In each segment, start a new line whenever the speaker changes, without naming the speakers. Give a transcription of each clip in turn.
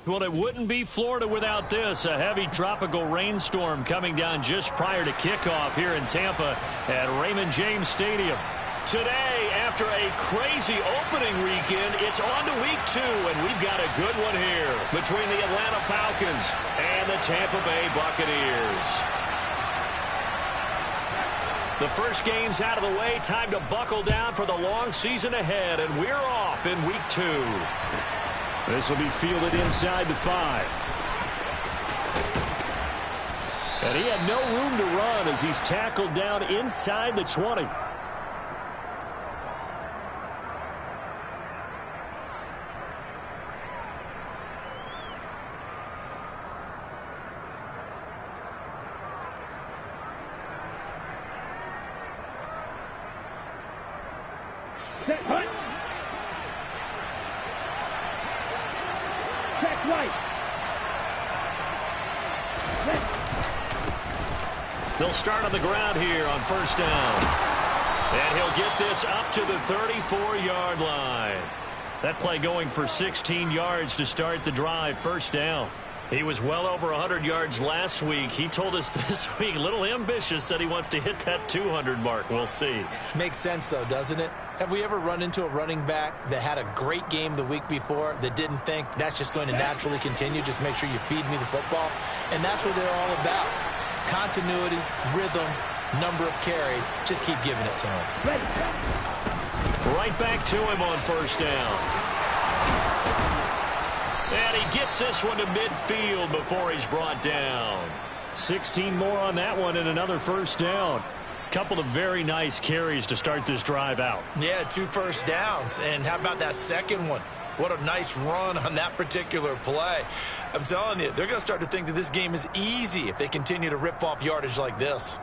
Well, it wouldn't be Florida without this. A heavy tropical rainstorm coming down just prior to kickoff here in Tampa at Raymond James Stadium. Today, after a crazy opening weekend, it's on to week 2, and we've got a good one here between the Atlanta Falcons and the Tampa Bay Buccaneers. The first game's out of the way. Time to buckle down for the long season ahead, and we're off in week 2. This will be fielded inside the 5. And he had no room to run as he's tackled down inside the 20.
Set right. Check right.
They'll start on the ground here on first down. And he'll get this up to the 34-yard line. That play going for 16 yards to start the drive, first down. He was well over 100 yards last week. He told us this week, a little ambitious, said he wants to hit that 200 mark. We'll see.
Makes sense, though, doesn't it? Have we ever run into a running back that had a great game the week before that didn't think that's just going to naturally continue? Just make sure you feed me the football. And that's what they're all about. Continuity, rhythm, number of carries. Just keep giving it to him.
Right back to him on first down. And he gets this one to midfield before he's brought down. 16 more on that one and another first down. Couple of very nice carries to start this drive out.
Yeah, 2 first downs. And how about that second one? What a nice run on that particular play. I'm telling you, they're going to start to think that this game is easy if they continue to rip off yardage like this.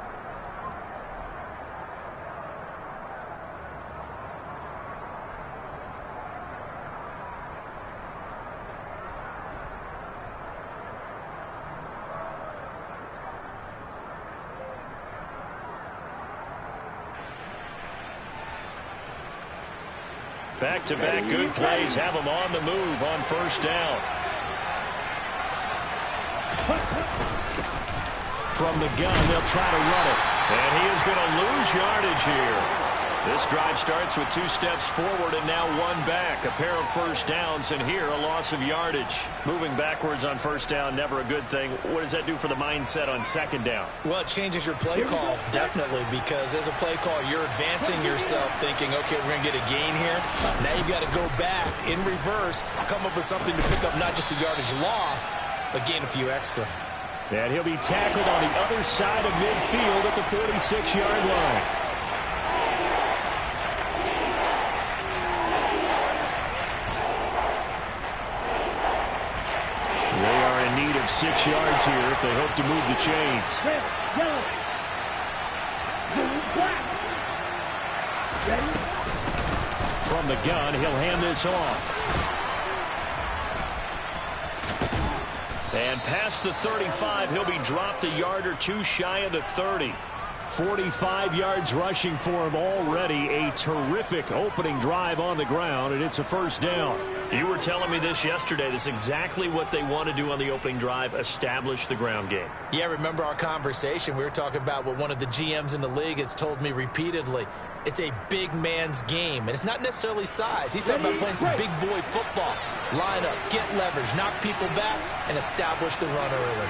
Back-to-back good plays have him on the move on first down. From the gun, they'll try to run it. And he is going to lose yardage here. This drive starts with 2 steps forward and now 1 back. A pair of first downs, and here a loss of yardage. Moving backwards on first down, never a good thing. What does that do for the mindset on second down?
Well, it changes your play call, definitely, because as a play call, you're advancing yourself thinking, okay, we're going to get a gain here. Now you've got to go back in reverse, come up with something to pick up not just the yardage lost, but gain a few extra.
And he'll be tackled on the other side of midfield at the 46-yard line. They are in need of 6 yards here if they hope to move the chains.
Red, yellow, blue, black. Ready?
From the gun, he'll hand this off. And past the 35, he'll be dropped a yard or 2 shy of the 30. 45 yards rushing for him already. A terrific opening drive on the ground, and it's a first down. You were telling me this yesterday. This is exactly what they want to do on the opening drive, establish the ground game.
Yeah, remember our conversation? We were talking about what one of the GMs in the league has told me repeatedly. It's a big man's game, and it's not necessarily size. He's talking about playing some big boy football. Line up, get leverage, knock people back, and establish the run early.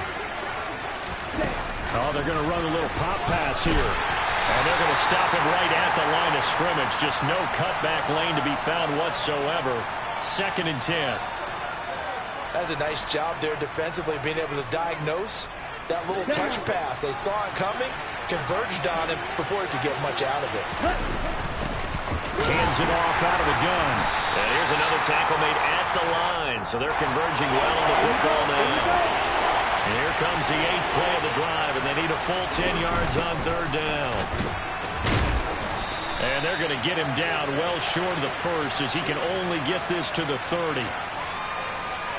Oh, they're going to run a little pop pass here. And they're going to stop him right at the line of scrimmage. Just no cutback lane to be found whatsoever. 2nd and 10.
That's a nice job there defensively, being able to diagnose that little touch pass. They saw it coming, converged on him before he could get much out of it.
Hands it off out of the gun. And here's another tackle made at the line. So they're converging well on the football now. And here comes the 8th play of the drive, and they need a full 10 yards on 3rd down. And they're going to get him down well short of the first as he can only get this to the 30.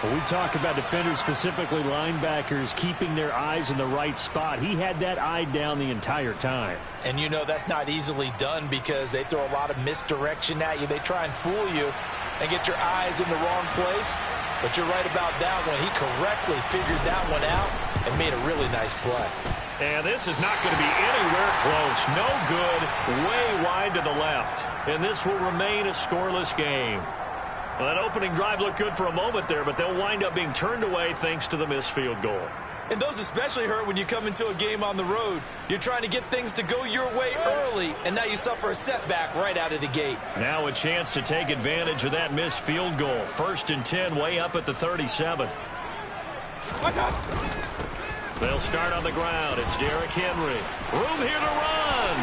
When we talk about defenders, specifically linebackers, keeping their eyes in the right spot, he had that eye down the entire time.
And you know that's not easily done because they throw a lot of misdirection at you. They try and fool you and get your eyes in the wrong place. But you're right about that one. He correctly figured that one out and made a really nice play.
And this is not going to be anywhere close. No good. Way wide to the left. And this will remain a scoreless game. Well, that opening drive looked good for a moment there, but they'll wind up being turned away thanks to the missed field goal.
And those especially hurt when you come into a game on the road. You're trying to get things to go your way early, and now you suffer a setback right out of the gate.
Now a chance to take advantage of that missed field goal. 1st and 10, way up at the 37. They'll start on the ground. It's Derrick Henry. Room here to run.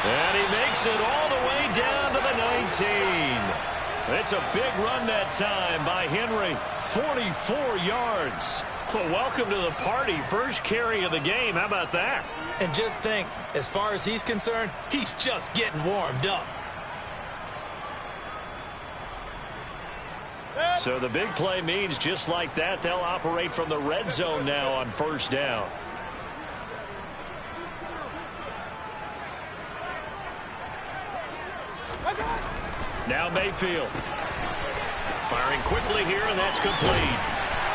And he makes it all the way down to the 19. It's a big run that time by Henry. 44 yards. Well, welcome to the party. First carry of the game. How about that?
And just think, as far as he's concerned, he's just getting warmed up.
So the big play means just like that, they'll operate from the red zone now on 1st down. Now Mayfield. Firing quickly here, and that's complete.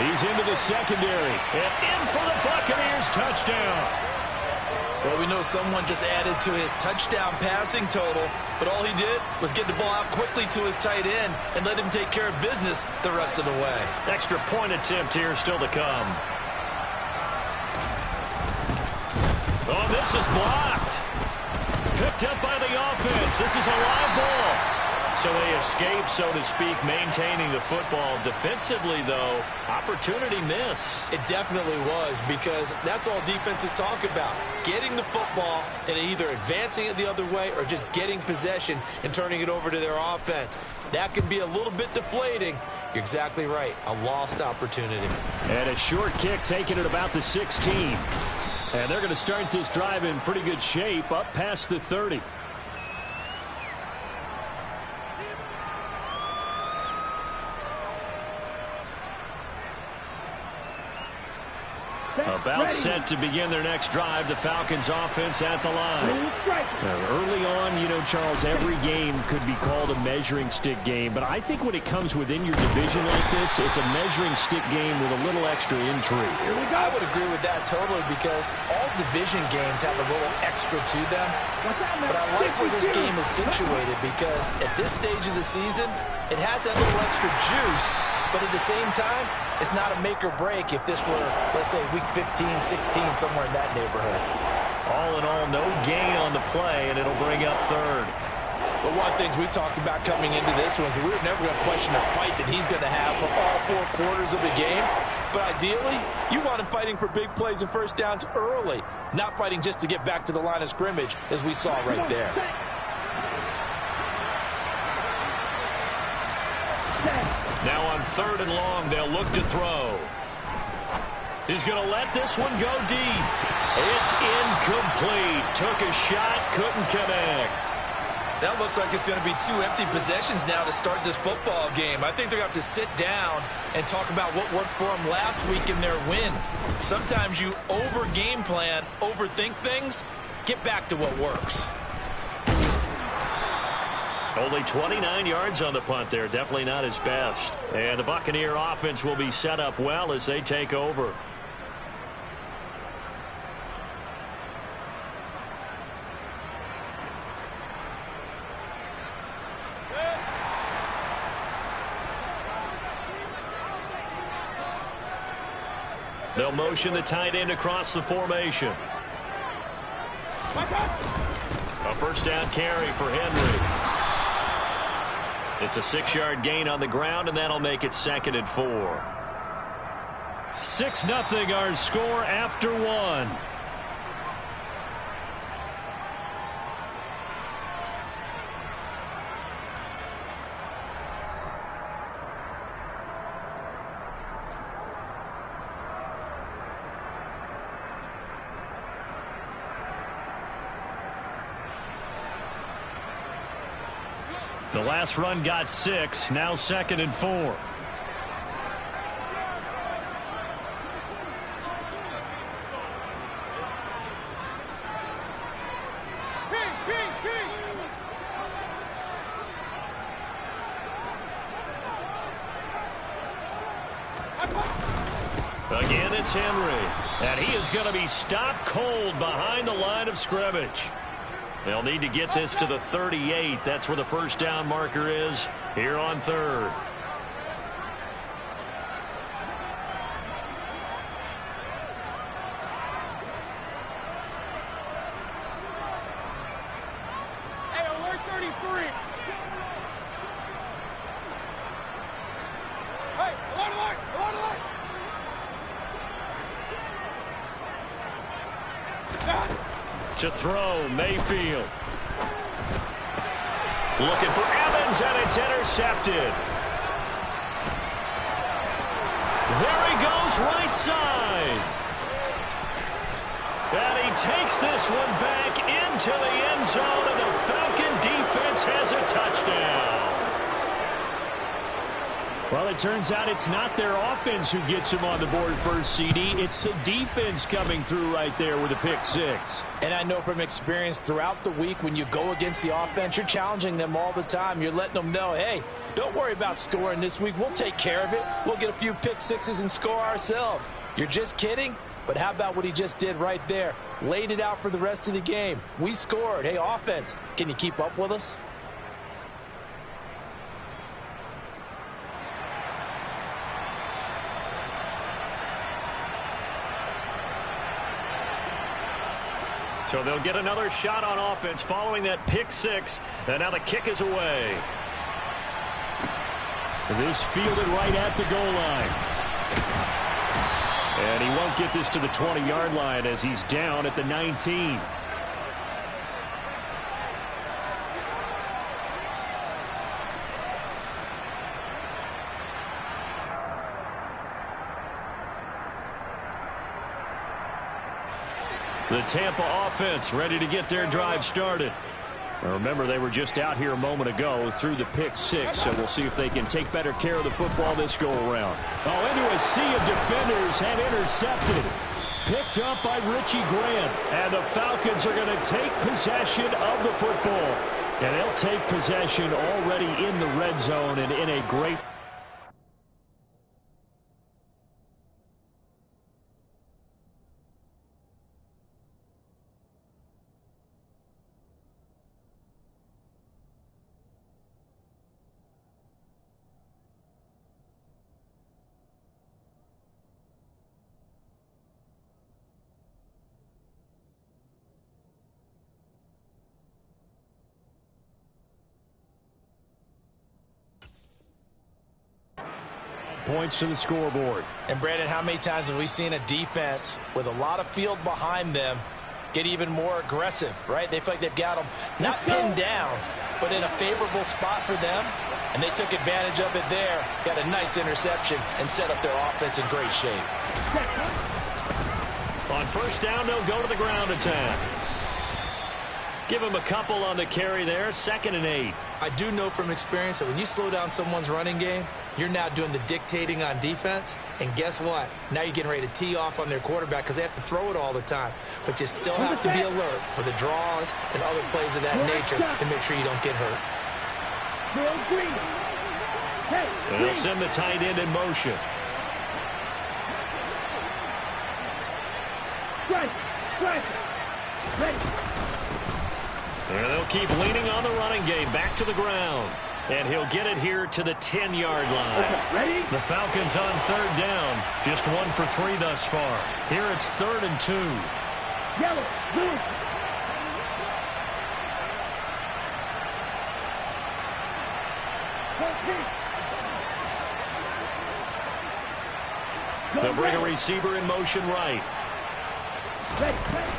He's into the secondary. And in for the Buccaneers touchdown.
Well, we know someone just added to his touchdown passing total, but all he did was get the ball out quickly to his tight end and let him take care of business the rest of the way.
Extra point attempt here still to come. Oh, this is blocked. Picked up by the offense. This is a live ball. So they escape, so to speak, maintaining the football. Defensively, though, opportunity miss.
It definitely was, because that's all defenses talk about. Getting the football and either advancing it the other way or just getting possession and turning it over to their offense. That can be a little bit deflating. You're exactly right. A lost opportunity.
And a short kick taken at about the 16. And they're going to start this drive in pretty good shape, up past the 30. About set to begin their next drive. The Falcons offense at the line. Early on, you know, Charles, every game could be called a measuring stick game. But I think when it comes within your division like this, it's a measuring stick game with a little extra intrigue.
I would agree with that totally, because all division games have a little extra to them. But I like where this game is situated, because at this stage of the season, it has that little extra juice. But at the same time, it's not a make or break if this were, let's say, week 15, 16, somewhere in that neighborhood.
All in all, no gain on the play, and it'll bring up 3rd.
But one of the things we talked about coming into this was we were never going to question the fight that he's going to have for all 4 quarters of the game. But ideally, you want him fighting for big plays and first downs early, not fighting just to get back to the line of scrimmage, as we saw right there.
Now on 3rd and long, they'll look to throw. He's going to let this one go deep. It's incomplete. Took a shot, couldn't connect.
That looks like it's going to be 2 empty possessions now to start this football game. I think they're going to have to sit down and talk about what worked for them last week in their win. Sometimes you over-game plan, overthink things. Get back to what works.
Only 29 yards on the punt there. Definitely not his best. And the Buccaneer offense will be set up well as they take over. They'll motion the tight end across the formation. A 1st down carry for Henry. It's a 6-yard gain on the ground, and that'll make it 2nd and 4. 6-0 our score after 1. The last run got 6, now 2nd and 4. Again, it's Henry. And he is going to be stopped cold behind the line of scrimmage. They'll need to get this to the 38. That's where the first down marker is here on third.
Hey, alert 33. Hey, alert, alert, alert, alert.
To throw, Mayfield. Looking for Evans, and it's intercepted. There he goes, right side. And he takes this one back into the end zone, and the Falcon defense has a touchdown. Well, it turns out it's not their offense who gets them on the board first, CD. It's the defense coming through right there with a pick six.
And I know from experience throughout the week, when you go against the offense, you're challenging them all the time. You're letting them know, hey, don't worry about scoring this week. We'll take care of it. We'll get a few pick sixes and score ourselves. You're just kidding? But how about what he just did right there? Laid it out for the rest of the game. We scored. Hey, offense, can you keep up with us?
So they'll get another shot on offense following that pick six. And now the kick is away. This fielded right at the goal line. And he won't get this to the 20-yard line as he's down at the 19. The Tampa offense ready to get their drive started. Now remember, they were just out here a moment ago through the pick six, so we'll see if they can take better care of the football this go-around. Oh, into a sea of defenders and intercepted. Picked up by Richie Grant. And the Falcons are going to take possession of the football. And they'll take possession already in the red zone and in a great... points to the scoreboard.
And Brandon, how many times have we seen a defense with a lot of field behind them get even more aggressive, right? They feel like they've got them not pinned down, but in a favorable spot for them, and they took advantage of it there. Got a nice interception and set up their offense in great shape.
On first down, they'll go to the ground attack. Give him a couple on the carry there, 2nd and 8.
I do know from experience that when you slow down someone's running game, you're now doing the dictating on defense. And guess what? Now you're getting ready to tee off on their quarterback because they have to throw it all the time. But you still have to be alert for the draws and other plays of that nature to make sure you don't get hurt.
And they'll send the tight end in motion.
Ready.
And they'll keep leaning on the running game. Back to the ground. And he'll get it here to the 10-yard line.
Ready?
The Falcons on 3rd down. Just 1 for 3 thus far. Here it's 3rd and 2.
Yellow, blue.
They'll bring a receiver in motion right.
Ready.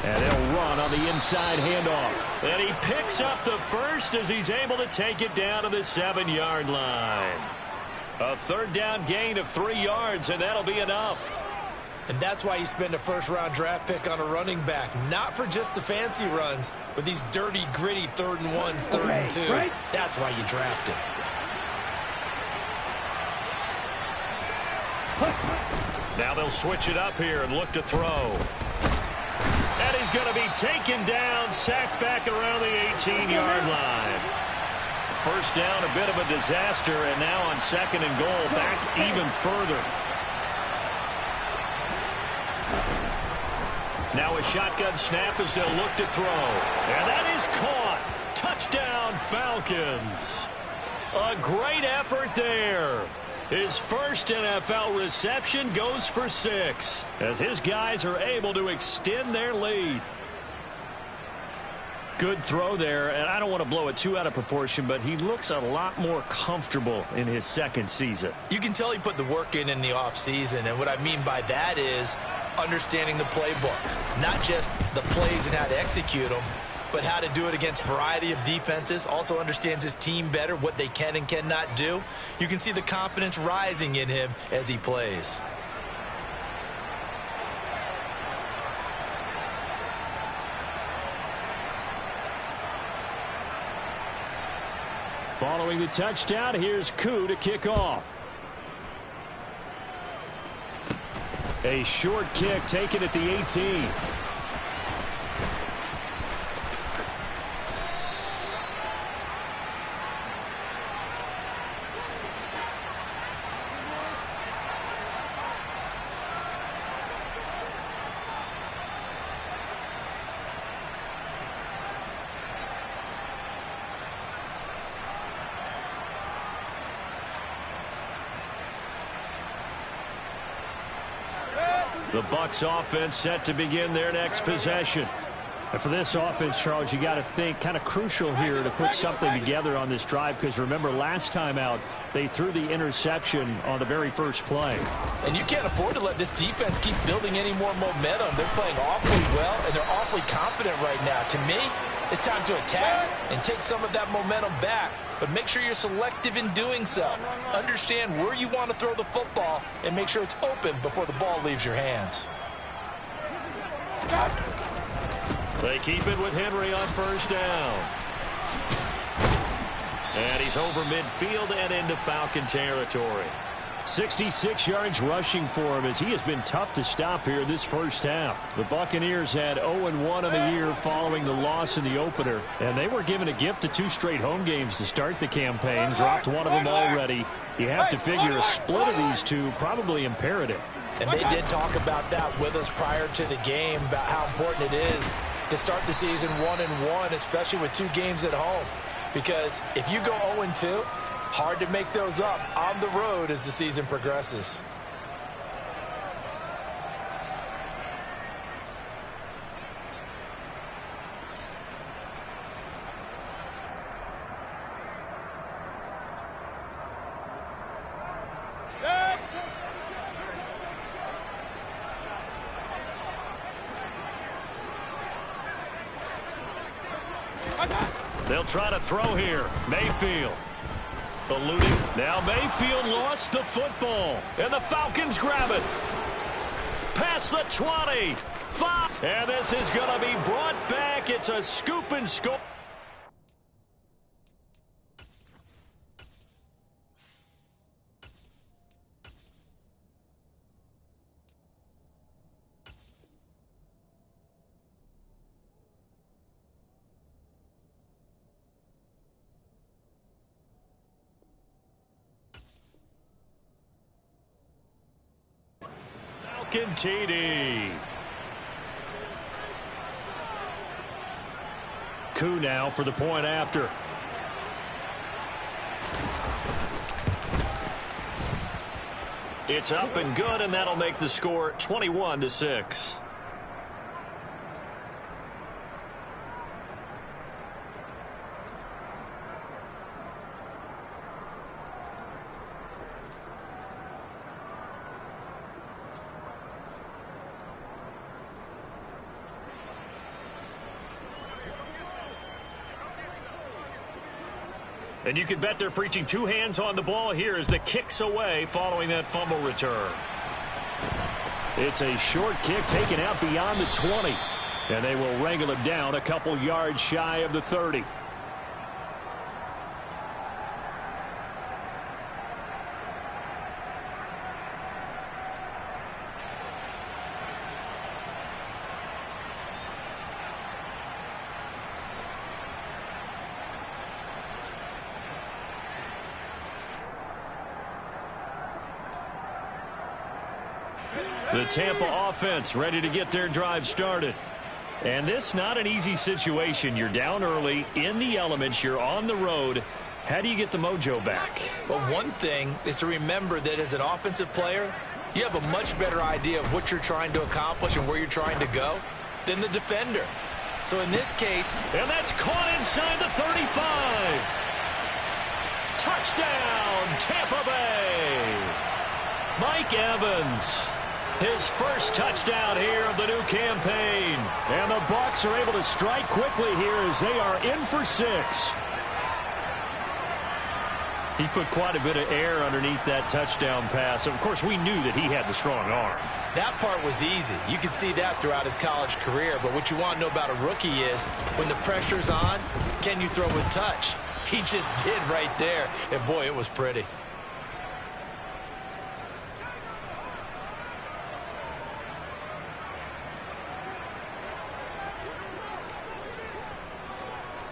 And they'll run on the inside handoff. And he picks up the first as he's able to take it down to the 7-yard line. A 3rd down gain of 3 yards, and that'll be enough.
And that's why you spend a first-round draft pick on a running back. Not for just the fancy runs, but these dirty, gritty 3rd and 1s, 3rd and 2s.
Right.
That's why you draft him.
Now they'll switch it up here and look to throw. And he's going to be taken down, sacked back around the 18-yard line. First down, a bit of a disaster, and now on 2nd and goal, back even further. Now a shotgun snap as they'll look to throw. And that is caught. Touchdown, Falcons. A great effort there. His first NFL reception goes for 6 as his guys are able to extend their lead. Good throw there, and I don't want to blow it too out of proportion, but he looks a lot more comfortable in his second season.
You can tell he put the work in the offseason, and what I mean by that is understanding the playbook. Not just the plays and how to execute them, but how to do it against a variety of defenses. Also understands his team better, what they can and cannot do. You can see the confidence rising in him as he plays.
Following the touchdown, here's Koo to kick off. A short kick taken at the 18. The Bucs offense set to begin their next possession. And for this offense, Charles, you got to think kind of crucial here to put something together on this drive, because remember last time out they threw the interception on the very first play.
And you can't afford to let this defense keep building any more momentum. They're playing awfully well, and they're awfully confident right now. To me, it's time to attack and take some of that momentum back. But make sure you're selective in doing so. Understand where you want to throw the football and make sure it's open before the ball leaves your hands.
They keep it with Henry on first down. And he's over midfield and into Falcon territory. 66 yards rushing for him as he has been tough to stop here this first half. The Buccaneers had 0-1 on the year following the loss in the opener, and they were given a gift of 2 straight home games to start the campaign. Dropped one of them already. You have to figure a split of these two probably imperative.
And they did talk about that with us prior to the game, about how important it is to start the season 1-1, especially with 2 games at home. Because if you go 0-2, hard to make those up on the road as the season progresses.
They'll try to throw here. Mayfield. Eluding. Now Mayfield lost the football. And the Falcons grab it. Past the 20. 5. And this is going to be brought back. It's a scoop and score. TD. Koo now for the point after. It's up and good, and that'll make the score 21-6. And you can bet they're preaching 2 hands on the ball here as the kick's away following that fumble return. It's a short kick taken out beyond the 20. And they will wrangle him down a couple yards shy of the 30. The Tampa offense ready to get their drive started. And this not an easy situation. You're down early, in the elements, you're on the road. How do you get the mojo back?
Well, one thing is to remember that as an offensive player, you have a much better idea of what you're trying to accomplish and where you're trying to go than the defender. So in this case...
And that's caught inside the 35. Touchdown, Tampa Bay. Mike Evans. His first touchdown here of the new campaign. And the Bucs are able to strike quickly here as they are in for 6. He put quite a bit of air underneath that touchdown pass. Of course, we knew that he had the strong arm.
That part was easy. You could see that throughout his college career. But what you want to know about a rookie is when the pressure's on, can you throw with touch? He just did right there. And, boy, it was pretty.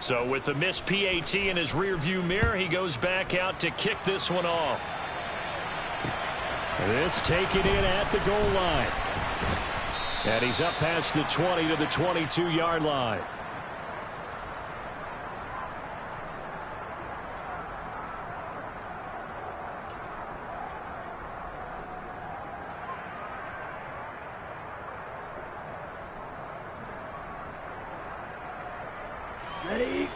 So with the missed PAT in his rearview mirror, he goes back out to kick this one off. This taken in at the goal line. And he's up past the 20 to the 22-yard line.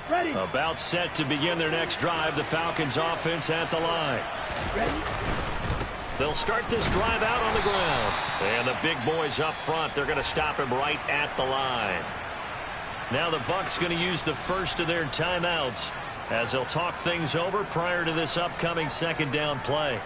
Ready.
About set to begin their next drive. The Falcons offense at the line.
Ready.
They'll start this drive out on the ground. And the big boys up front, they're going to stop him right at the line. Now the Bucs going to use the first of their timeouts as they'll talk things over prior to this upcoming second down play.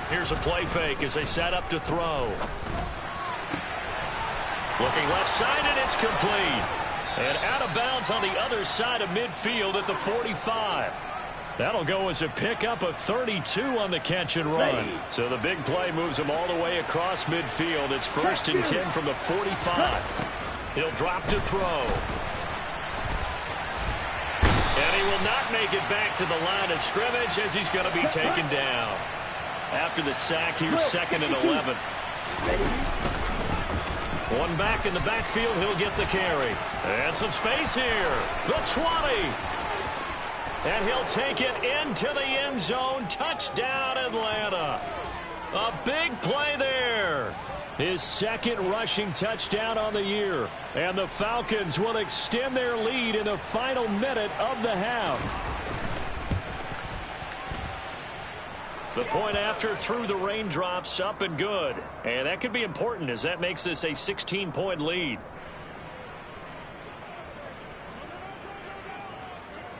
Here's a play fake as they set up to throw. Looking left side, and it's complete. And out of bounds on the other side of midfield at the 45. That'll go as a pickup of 32 on the catch and run. So the big play moves him all the way across midfield. It's 1st and 10 from the 45. He'll drop to throw. And he will not make it back to the line of scrimmage as he's going to be taken down. After the sack, here's 2nd and 11. One back in the backfield, he'll get the carry. And some space here. The 20. And he'll take it into the end zone. Touchdown, Atlanta. A big play there. His second rushing touchdown on the year. And the Falcons will extend their lead in the final minute of the half. The point after through the raindrops, up and good. And that could be important as that makes this a 16-point lead.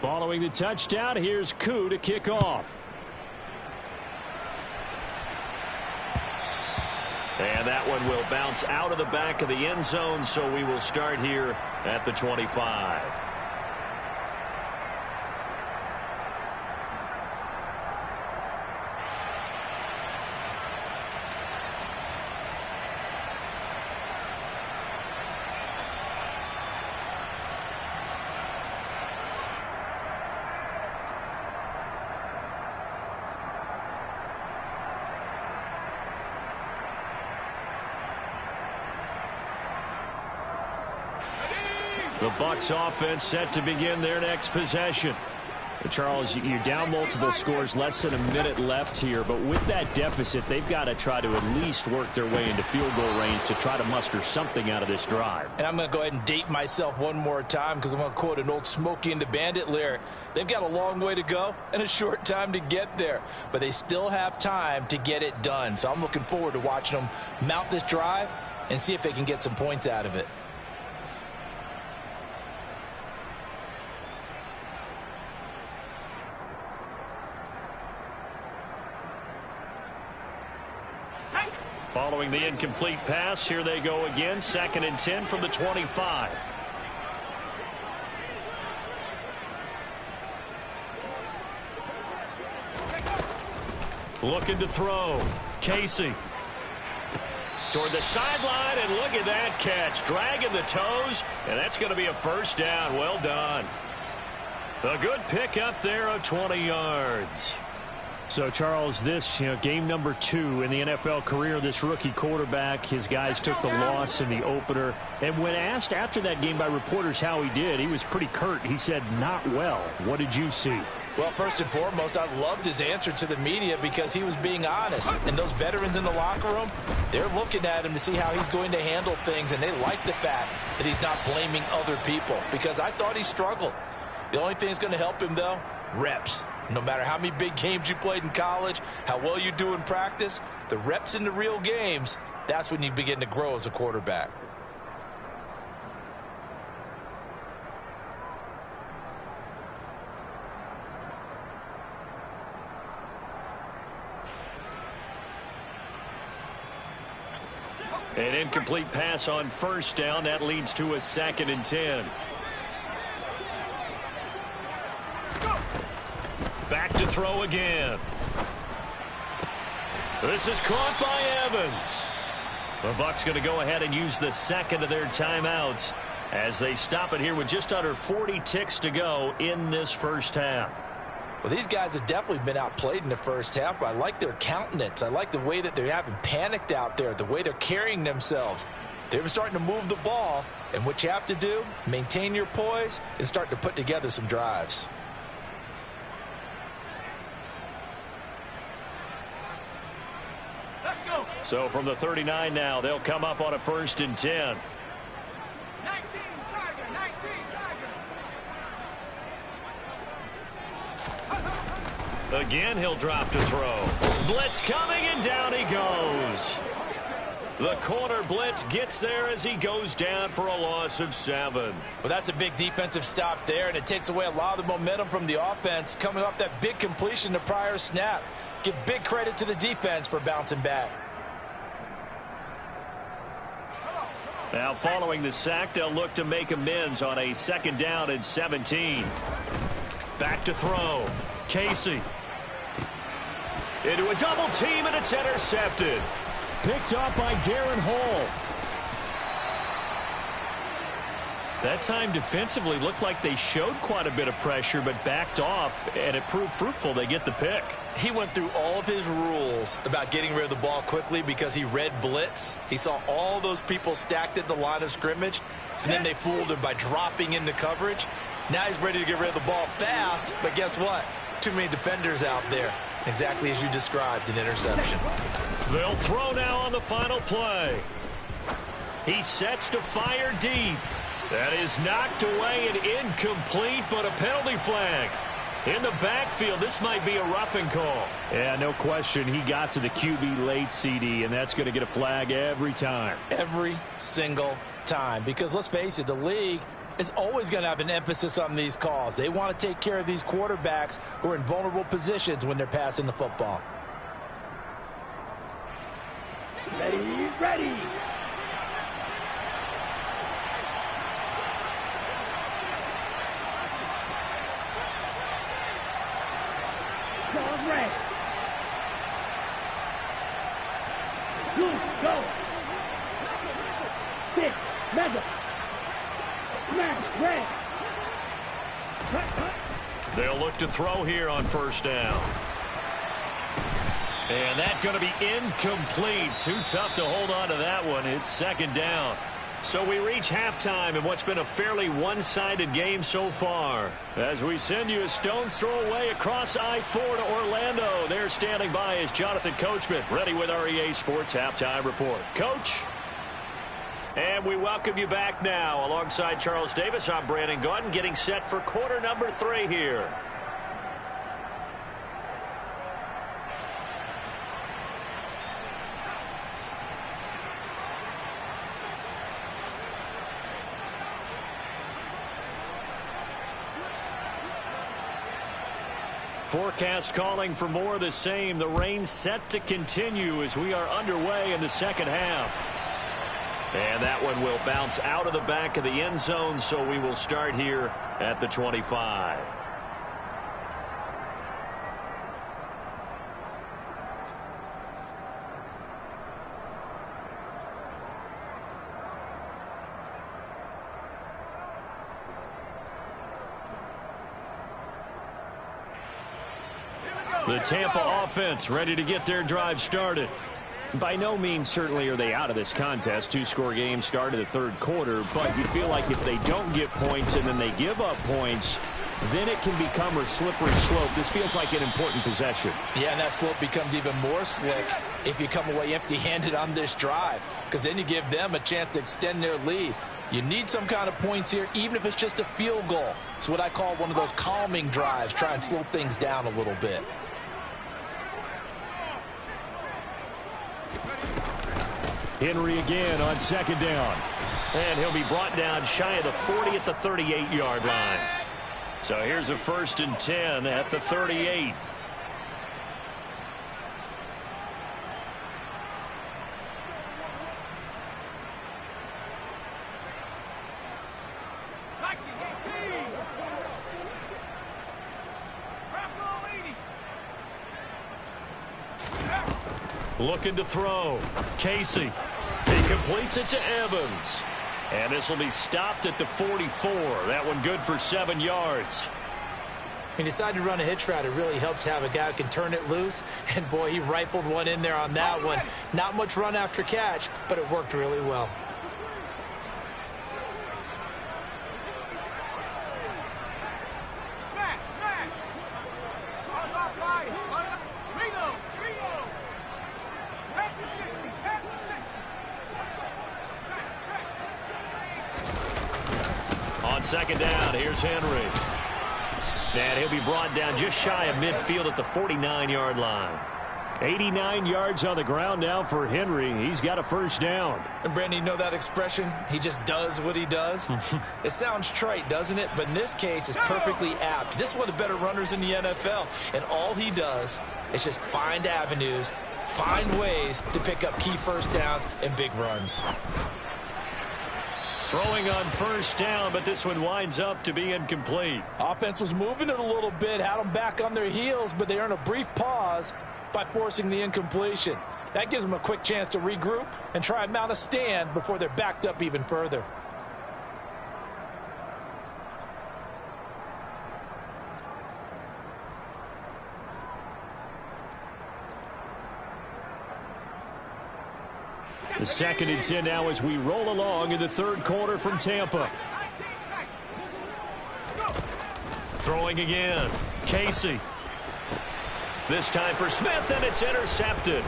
Following the touchdown, here's Koo to kick off. And that one will bounce out of the back of the end zone, so we will start here at the 25. The Bucs offense set to begin their next possession. Charles, you're down multiple scores, less than a minute left here, but with that deficit, they've got to try to at least work their way into field goal range to try to muster something out of this drive.
And I'm going to go ahead and date myself one more time because I'm going to quote an old Smokey and the Bandit lyric. They've got a long way to go and a short time to get there, but they still have time to get it done. So I'm looking forward to watching them mount this drive and see if they can get some points out of it.
Following the incomplete pass, here they go again. 2nd and 10 from the 25. Looking to throw. Casey. Toward the sideline, and look at that catch. Dragging the toes, and that's going to be a first down. Well done. A good pickup there of 20 yards.
So, Charles, this, game number 2 in the NFL career, this rookie quarterback, his guys took the loss in the opener. And when asked after that game by reporters how he did, he was pretty curt. He said, not well. What did you see?
Well, first and foremost, I loved his answer to the media because he was being honest. And those veterans in the locker room, they're looking at him to see how he's going to handle things. And they like the fact that he's not blaming other people, because I thought he struggled. The only thing that's going to help him, though, reps. No matter how many big games you played in college, how well you do in practice, the reps in the real games, that's when you begin to grow as a quarterback.
An incomplete pass on first down. That leads to a 2nd and 10. Back to throw again. This is caught by Evans. The Bucs going to go ahead and use the second of their timeouts as they stop it here with just under 40 ticks to go in this first half.
Well, these guys have definitely been outplayed in the first half, but I like their countenance. I like the way that they haven't panicked out there, the way they're carrying themselves. They're starting to move the ball, and what you have to do, maintain your poise and start to put together some drives.
So from the 39 now, they'll come up on a 1st and 10.
19, Tiger, 19, Tiger.
Again, he'll drop to throw. Blitz coming, and down he goes. The corner blitz gets there as he goes down for a loss of 7.
Well, that's a big defensive stop there, and it takes away a lot of the momentum from the offense coming off that big completion the prior snap. Give big credit to the defense for bouncing back.
Now following the sack, they'll look to make amends on a 2nd down and 17. Back to throw. Casey. Into a double team, and it's intercepted. Picked up by Darren Hall. That time defensively looked like they showed quite a bit of pressure but backed off, and it proved fruitful. They get the pick.
He went through all of his rules about getting rid of the ball quickly because he read blitz. He saw all those people stacked at the line of scrimmage, and then they fooled him by dropping into coverage. Now he's ready to get rid of the ball fast, but guess what? Too many defenders out there. Exactly as you described, an interception.
They'll throw now on the final play. He sets to fire deep. That is knocked away and incomplete, but a penalty flag. In the backfield, this might be a roughing call.
Yeah, no question. He got to the QB late, CD, and that's going to get a flag every time.
Every single time. Because let's face it, the league is always going to have an emphasis on these calls. They want to take care of these quarterbacks who are in vulnerable positions when they're passing the football.
Ready, ready. Go, red. Loose, go. Six, mega. Smash, red.
They'll look to throw here on first down. And that's going to be incomplete. Too tough to hold on to that one. It's 2nd down. So we reach halftime in what's been a fairly one-sided game so far. As we send you a stone's throw away across I-4 to Orlando. There standing by is Jonathan Coachman, ready with our EA Sports Halftime Report. Coach? And we welcome you back now. Alongside Charles Davis, I'm Brandon Gaudin, getting set for quarter number 3 here. Forecast calling for more of the same. The rain set to continue as we are underway in the second half. And that one will bounce out of the back of the end zone, so we will start here at the 25. The Tampa offense ready to get their drive started.
By no means certainly are they out of this contest. Two-score game started the third quarter, but you feel like if they don't get points and then they give up points, then it can become a slippery slope. This feels like an important possession.
Yeah, and that slope becomes even more slick if you come away empty-handed on this drive, because then you give them a chance to extend their lead. You need some kind of points here, even if it's just a field goal. It's what I call one of those calming drives. Try and slow things down a little bit.
Henry again on second down. And he'll be brought down shy of the 40 at the 38-yard line. So here's a 1st and 10 at the 38. Looking to throw. Casey. He completes it to Evans. And this will be stopped at the 44. That one good for 7 yards.
He decided to run a hitch route. It really helps to have a guy who can turn it loose. And, boy, he rifled one in there on that one. Not much run after catch, but it worked really well.
On second down, here's Henry. And he'll be brought down just shy of midfield at the 49-yard line. 89 yards on the ground now for Henry. He's got a first down.
And, Brandon, you know that expression? He just does what he does? It sounds trite, doesn't it? But in this case, it's perfectly apt. This is one of the better runners in the NFL. And all he does is just find avenues, find ways to pick up key first downs and big runs.
Throwing on first down, but this one winds up to be incomplete.
Offense was moving it a little bit, had them back on their heels, but they earned a brief pause by forcing the incompletion. That gives them a quick chance to regroup and try and mount a stand before they're backed up even further.
The 2nd and 10 now as we roll along in the third quarter from Tampa. Throwing again. Casey. This time for Smith, and it's intercepted.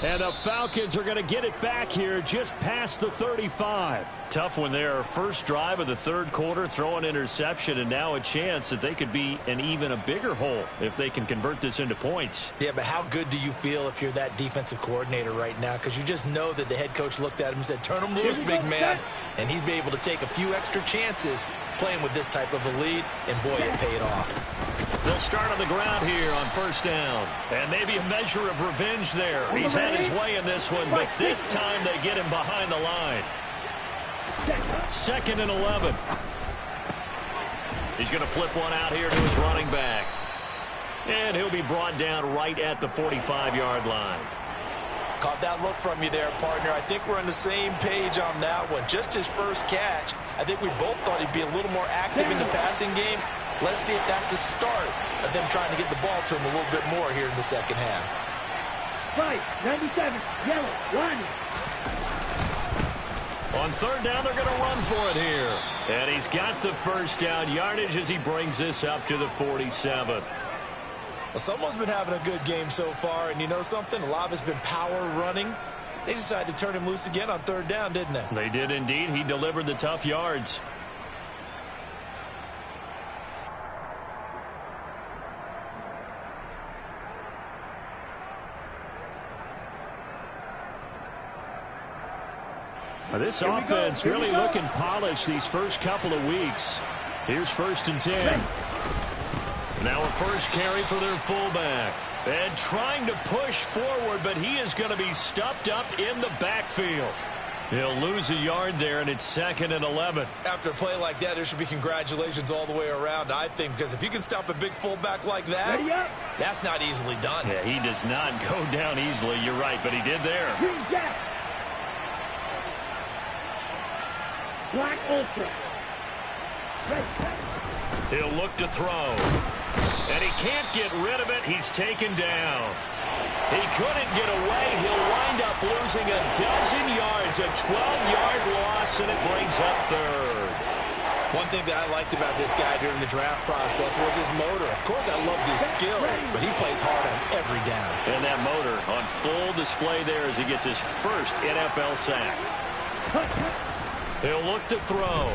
And the Falcons are going to get it back here just past the 35. Tough one there. First drive of the third quarter, throw an interception, and now a chance that they could be in even a bigger hole if they can convert this into points.
Yeah, but how good do you feel if you're that defensive coordinator right now? Because you just know that the head coach looked at him and said, turn him loose, big man. And he'd be able to take a few extra chances playing with this type of a lead, and boy, it paid off.
They'll start on the ground here on first down. And maybe a measure of revenge there. He's had his way in this one, but this time they get him behind the line. 2nd and 11. He's going to flip one out here to his running back. And he'll be brought down right at the 45-yard line.
Caught that look from you there, partner. I think we're on the same page on that one. Just his first catch. I think we both thought he'd be a little more active in the passing game. Let's see if that's the start of them trying to get the ball to him a little bit more here in the second half.
Right, 97, yellow, lineman.
On third down, they're going to run for it here. And he's got the first down yardage as he brings this up to the 47.
Well, someone's been having a good game so far, and you know something? A lot of it's been power running. They decided to turn him loose again on third down, didn't they?
They did indeed. He delivered the tough yards. This offense really looking polished these first couple of weeks. Here's 1st and 10. Now a first carry for their fullback. And trying to push forward, but he is going to be stuffed up in the backfield. He'll lose a yard there, and it's 2nd and 11.
After a play like that, there should be congratulations all the way around, I think, because if you can stop a big fullback like that, that's not easily done.
Yeah, he does not go down easily. You're right, but he did there.
Black Ultra.
He'll look to throw. And he can't get rid of it. He's taken down. He couldn't get away. He'll wind up losing a dozen yards, a 12-yard loss, and it brings up third.
One thing that I liked about this guy during the draft process was his motor. Of course, I loved his skills, but he plays hard on every down.
And that motor on full display there as he gets his first NFL sack. He'll look to throw.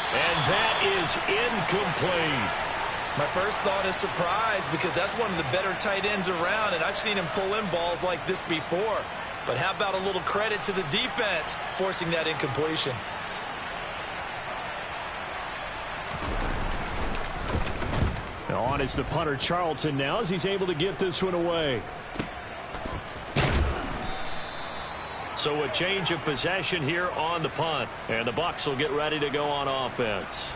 And that is incomplete.
My first thought is surprise because that's one of the better tight ends around, and I've seen him pull in balls like this before. But how about a little credit to the defense forcing that incompletion?
On is the punter Charlton now as he's able to get this one away.
So a change of possession here on the punt. And the Bucs will get ready to go on offense.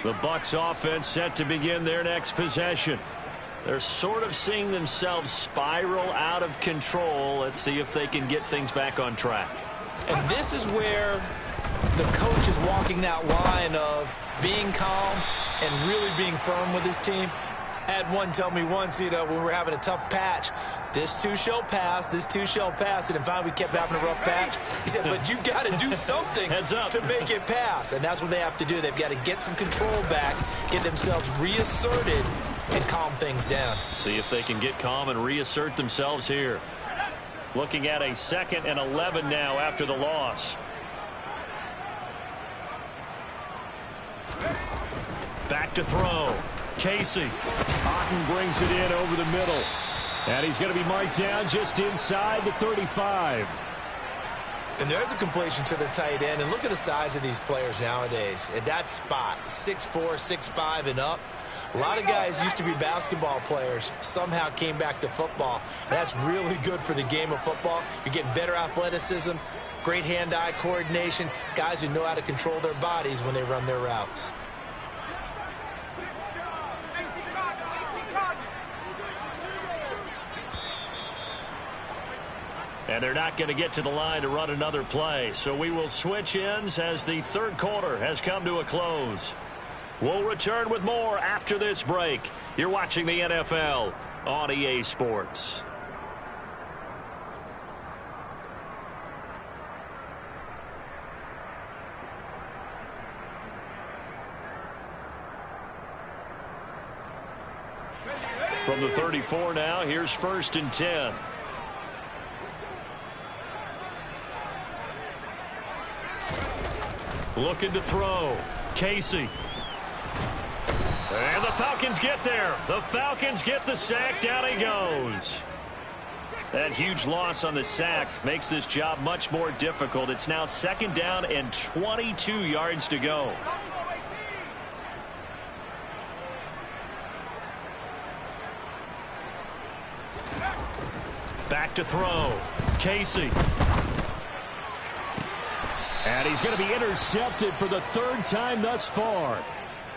The Bucs offense set to begin their next possession. They're sort of seeing themselves spiral out of control. Let's see if they can get things back on track.
And this is where the coach is walking that line of being calm and really being firm with his team. I had one tell me once, when we were having a tough patch, this too shall pass, this too shall pass. And finally we kept having a rough patch. He said, but you got to do something to make it pass. And that's what they have to do. They've got to get some control back, get themselves reasserted, and calm things down.
See if they can get calm and reassert themselves here. Looking at a 2nd and 11 now after the loss. Back to throw. Casey.
Otten brings it in over the middle. And he's going to be marked down just inside the 35.
And there's a completion to the tight end. And look at the size of these players nowadays. At that spot, 6'4", 6'5", and up. A lot of guys used to be basketball players, somehow came back to football. And that's really good for the game of football. You're getting better athleticism, great hand-eye coordination, guys who know how to control their bodies when they run their routes.
And they're not going to get to the line to run another play. So we will switch ends as the third quarter has come to a close. We'll return with more after this break. You're watching the NFL on EA Sports. From the 34 now, here's 1st and 10. Looking to throw. Casey. And the Falcons get there. The Falcons get the sack. Down he goes. That huge loss on the sack makes this job much more difficult. It's now 2nd down and 22 yards to go. Back to throw. Casey.
And he's going to be intercepted for the 3rd time thus far.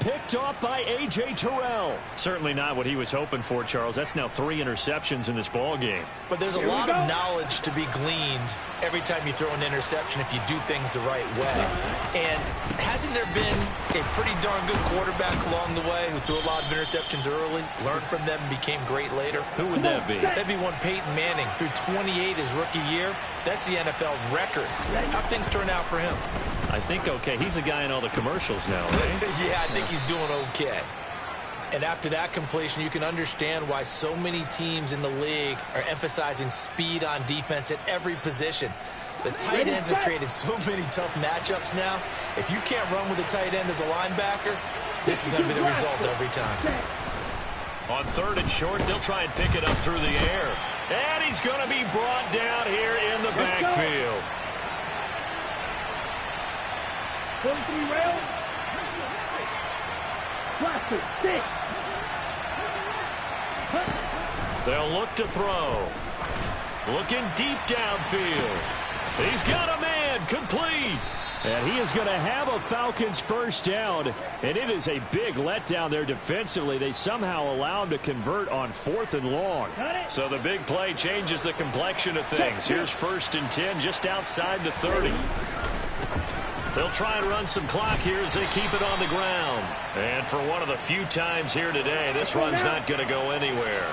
Picked off by A.J. Terrell.
Certainly not what he was hoping for, Charles. That's now 3 interceptions in this ball game.
But there's a lot of knowledge to be gleaned every time you throw an interception if you do things the right way. And hasn't there been a pretty darn good quarterback along the way who threw a lot of interceptions early, learned from them, and became great later?
Who would that be?
That'd be one Peyton Manning. Threw 28 his rookie year. That's the NFL record. How'd things turn out for him?
I think okay. He's a guy in all the commercials now, right?
Yeah, I think he's doing okay. And after that completion, you can understand why so many teams in the league are emphasizing speed on defense at every position. The tight ends have created so many tough matchups now. If you can't run with a tight end as a linebacker, this is going to be the result every time.
On 3rd and short, they'll try and pick it up through the air. And he's going to be brought down here in the backfield.
43 rail. Cluster, 6.
They'll look to throw. Looking deep downfield. He's got a man. Complete.
And he is going to have a Falcons first down, and it is a big letdown there defensively. They somehow allow him to convert on 4th and long.
So the big play changes the complexion of things. Here's 1st and 10 just outside the 30. They'll try and run some clock here as they keep it on the ground. And for one of the few times here today, this run's not going to go anywhere.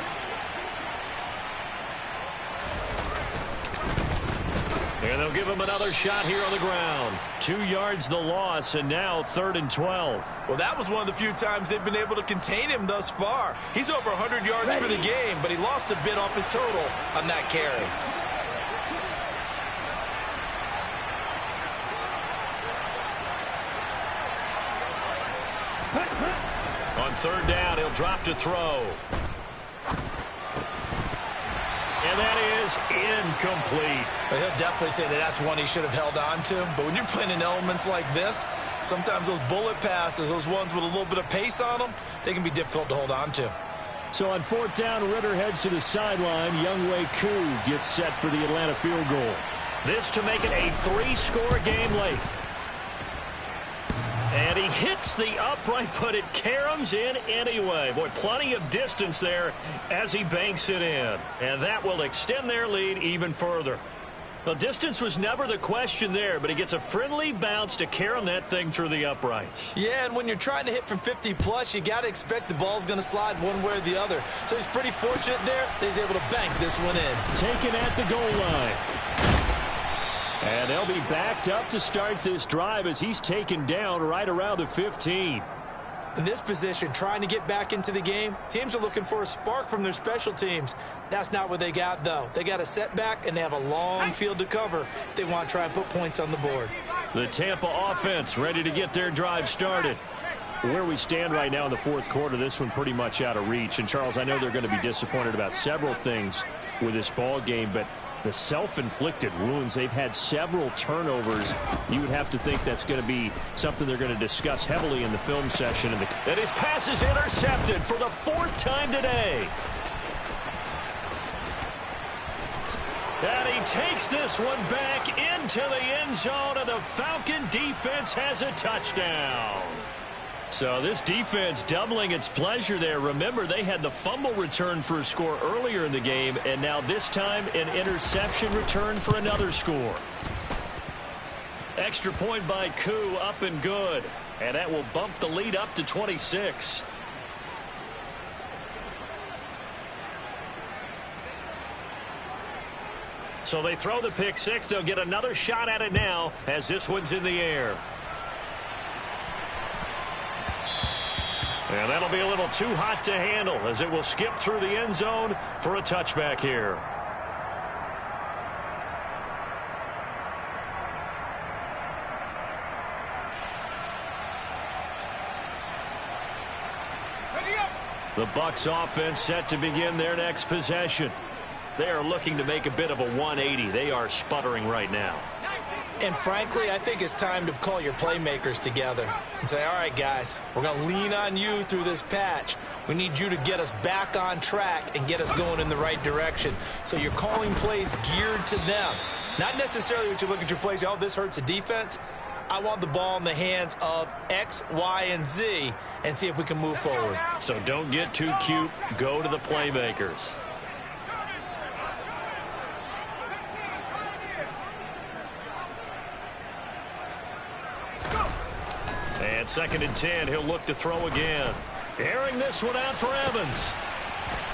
And they'll give him another shot here on the ground. 2 yards the loss, and now 3rd and 12.
Well, that was one of the few times they've been able to contain him thus far. He's over 100 yards for the game, but he lost a bit off his total on that carry.
On 3rd down, he'll drop to throw. And that is incomplete.
Well, he'll definitely say that that's one he should have held on to. But when you're playing in elements like this, sometimes those bullet passes, those ones with a little bit of pace on them, they can be difficult to hold on to.
So on 4th down, Ritter heads to the sideline. Younghoe Koo gets set for the Atlanta field goal.
This to make it a 3-score game late. And he hits the upright, but it caroms in anyway. Boy, plenty of distance there as he banks it in. And that will extend their lead even further. Well, distance was never the question there, but he gets a friendly bounce to carom that thing through the uprights.
Yeah, and when you're trying to hit from 50-plus, you got to expect the ball's going to slide one way or the other. So he's pretty fortunate there that he's able to bank this one in.
Taken at the goal line. And they'll be backed up to start this drive as he's taken down right around the 15.
In this position, trying to get back into the game, teams are looking for a spark from their special teams. That's not what they got, though. They got a setback, and they have a long field to cover if they want to try and put points on the board.
The Tampa offense ready to get their drive started.
Where we stand right now in the 4th quarter, this one pretty much out of reach. And, Charles, I know they're going to be disappointed about several things with this ball game, but the self-inflicted wounds, they've had several turnovers. You would have to think that's going to be something they're going to discuss heavily in the film session.
And his pass is intercepted for the 4th time today. And he takes this one back into the end zone, and the Falcon defense has a touchdown. So this defense doubling its pleasure there. Remember, they had the fumble return for a score earlier in the game, and now this time an interception return for another score. Extra point by Koo, up and good. And that will bump the lead up to 26. So they throw the pick six. They'll get another shot at it now as this one's in the air. And that'll be a little too hot to handle as it will skip through the end zone for a touchback here. The Bucs offense set to begin their next possession. They are looking to make a bit of a 180. They are sputtering right now.
And frankly, I think it's time to call your playmakers together and say, all right, guys, we're going to lean on you through this patch. We need you to get us back on track and get us going in the right direction. So you're calling plays geared to them. Not necessarily when you look at your plays, oh, this hurts the defense. I want the ball in the hands of X, Y, and Z and see if we can move forward.
So don't get too cute. Go to the playmakers. And 2nd and 10, he'll look to throw again. Airing this one out for Evans.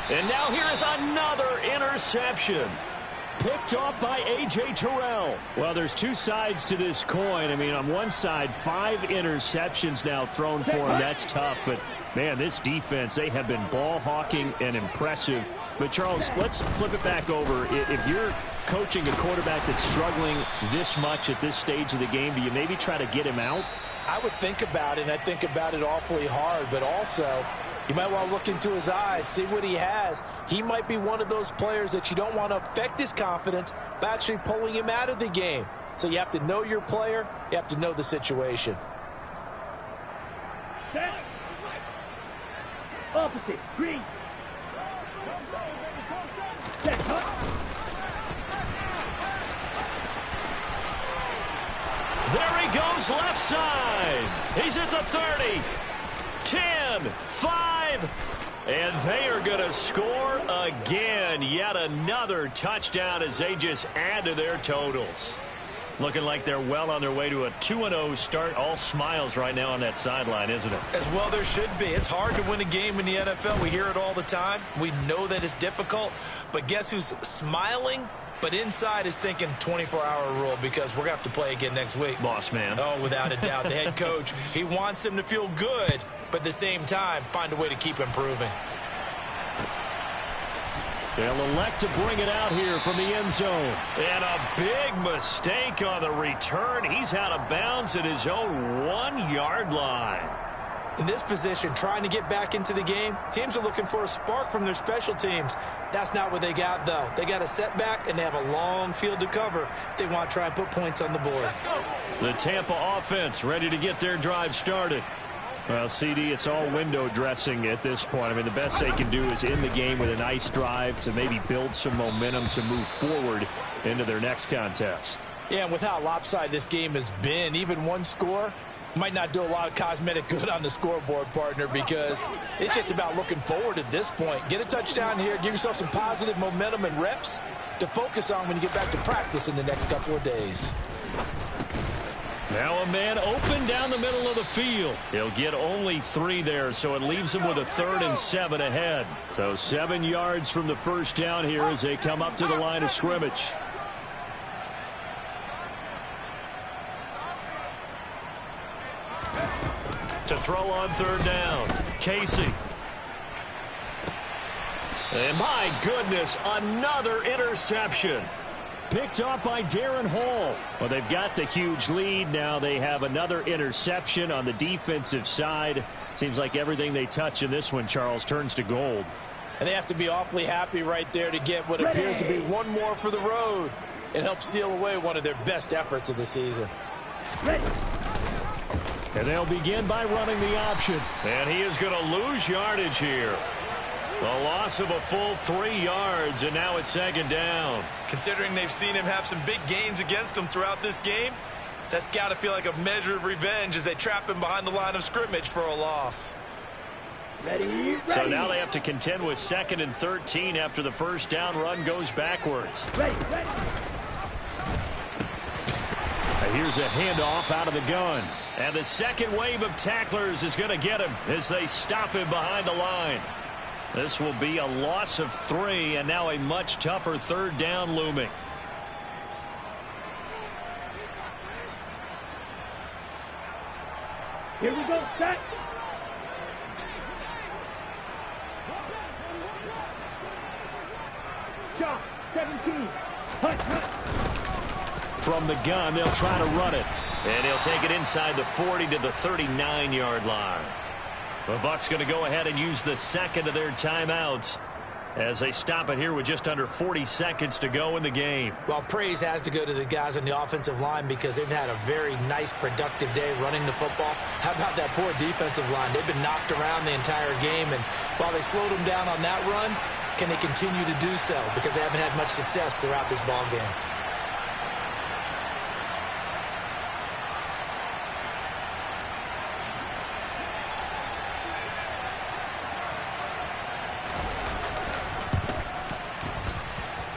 And now here is another interception.
Picked off by A.J. Terrell. Well, there's two sides to this coin. I mean, on one side, 5 interceptions now thrown for him. That's tough. But, man, this defense, they have been ball hawking and impressive. But, Charles, let's flip it back over. If you're coaching a quarterback that's struggling this much at this stage of the game, do you maybe try to get him out?
I would think about it, and I think about it awfully hard, but also you might want to look into his eyes, see what he has. He might be one of those players that you don't want to affect his confidence by actually pulling him out of the game. So you have to know your player. You have to know the situation.
Set. Opposite. Green. Set.
There he he goes left side. He's at the 30, 10, 5, and they are going to score again. Yet another touchdown as they just add to their totals. Looking like they're well on their way to a 2-0 start. All smiles right now on that sideline, isn't it?
As well there should be. It's hard to win a game in the NFL. We hear it all the time. We know that it's difficult. But guess who's smiling? But inside is thinking 24-hour rule because we're going to have to play again next week.
Boss man.
Oh, without a doubt. The head coach, he wants them to feel good, but at the same time, find a way to keep improving.
They'll elect to bring it out here from the end zone. And a big mistake on the return. He's out of bounds at his own 1-yard line.
In this position, trying to get back into the game, teams are looking for a spark from their special teams. That's not what they got, though. They got a setback, and they have a long field to cover if they want to try and put points on the board.
The Tampa offense ready to get their drive started. Well, CD, it's all window dressing at this point. I mean, the best they can do is in the game with a nice drive to maybe build some momentum to move forward into their next contest.
Yeah, and with how lopsided this game has been, even one score might not do a lot of cosmetic good on the scoreboard, partner, because it's just about looking forward at this point. Get a touchdown here, give yourself some positive momentum and reps to focus on when you get back to practice in the next couple of days.
Now a man open down the middle of the field. He'll get only 3 there, so it leaves him with a 3rd and 7 ahead. So 7 yards from the first down here as they come up to the line of scrimmage. To throw on 3rd down, Casey. And my goodness, another interception. Picked off by Darren Hall. Well, they've got the huge lead. Now they have another interception on the defensive side. Seems like everything they touch in this one, Charles, turns to gold.
And they have to be awfully happy right there to get what appears to be one more for the road and help seal away one of their best efforts of the season.
And they'll begin by running the option. And he is going to lose yardage here. A loss of a full 3 yards, and now it's 2nd down.
Considering they've seen him have some big gains against them throughout this game, that's got to feel like a measure of revenge as they trap him behind the line of scrimmage for a loss.
Ready.
So now they have to contend with 2nd and 13 after the first down run goes backwards.
Ready.
And here's a handoff out of the gun. And the second wave of tacklers is going to get him as they stop him behind the line. This will be a loss of 3, and now a much tougher 3rd down looming.
Here we go, set. Shot, 17.
From the gun, they'll try to run it. And he'll take it inside the 40 to the 39-yard line. The Bucs going to go ahead and use the 2nd of their timeouts as they stop it here with just under 40 seconds to go in the game.
Well, praise has to go to the guys on the offensive line because they've had a very nice, productive day running the football. How about that poor defensive line? They've been knocked around the entire game, and while they slowed them down on that run, can they continue to do so? Because they haven't had much success throughout this ball game.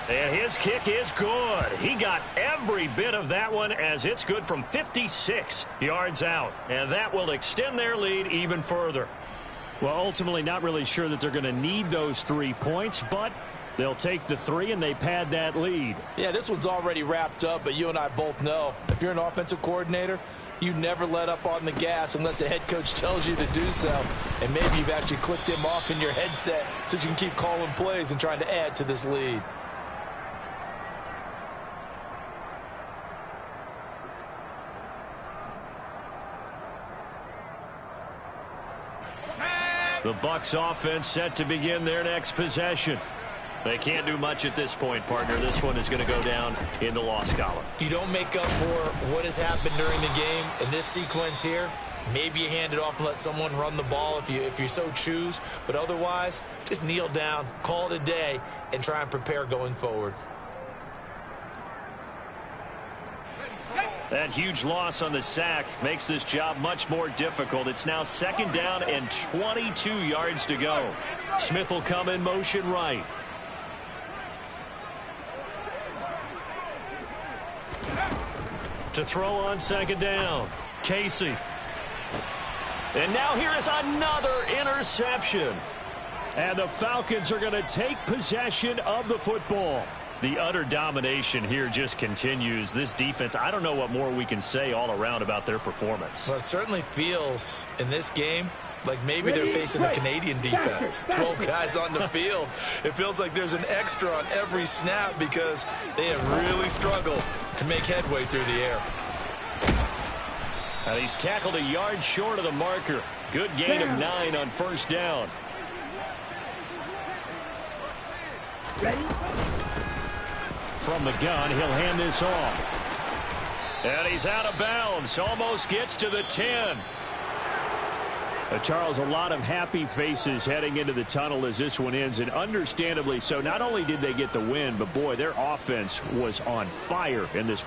And his kick is good. He got every bit of that one as it's good from 56 yards out. And that will extend their lead even further. Well, ultimately not really sure that they're going to need those 3 points, but they'll take the 3 and they pad that lead.
Yeah, this one's already wrapped up, but you and I both know if you're an offensive coordinator, you never let up on the gas unless the head coach tells you to do so. And maybe you've actually clicked him off in your headset so you can keep calling plays and trying to add to this lead.
The Bucs offense set to begin their next possession. They can't do much at this point, partner. This one is going to go down in the loss column.
You don't make up for what has happened during the game in this sequence here. Maybe you hand it off and let someone run the ball if you so choose. But otherwise, just kneel down, call it a day, and try and prepare going forward.
Set.
That huge loss on the sack makes this job much more difficult. It's now 2nd down and 22 yards to go. Smith will come in motion right. To throw on 2nd down. Casey. And now here is another interception. And the Falcons are going to take possession of the football. The utter domination here just continues. This defense, I don't know what more we can say all around about their performance.
Well, it certainly feels in this game like maybe they're facing a Canadian defense. 12 guys on the field. It feels like there's an extra on every snap because they have really struggled to make headway through the air.
And he's tackled a yard short of the marker. Good gain of 9 on 1st down.
Ready?
From the gun, he'll hand this off. And he's out of bounds. Almost gets to the 10.
Charles, a lot of happy faces heading into the tunnel as this one ends, and understandably so. Not only did they get the win, but boy, their offense was on fire in this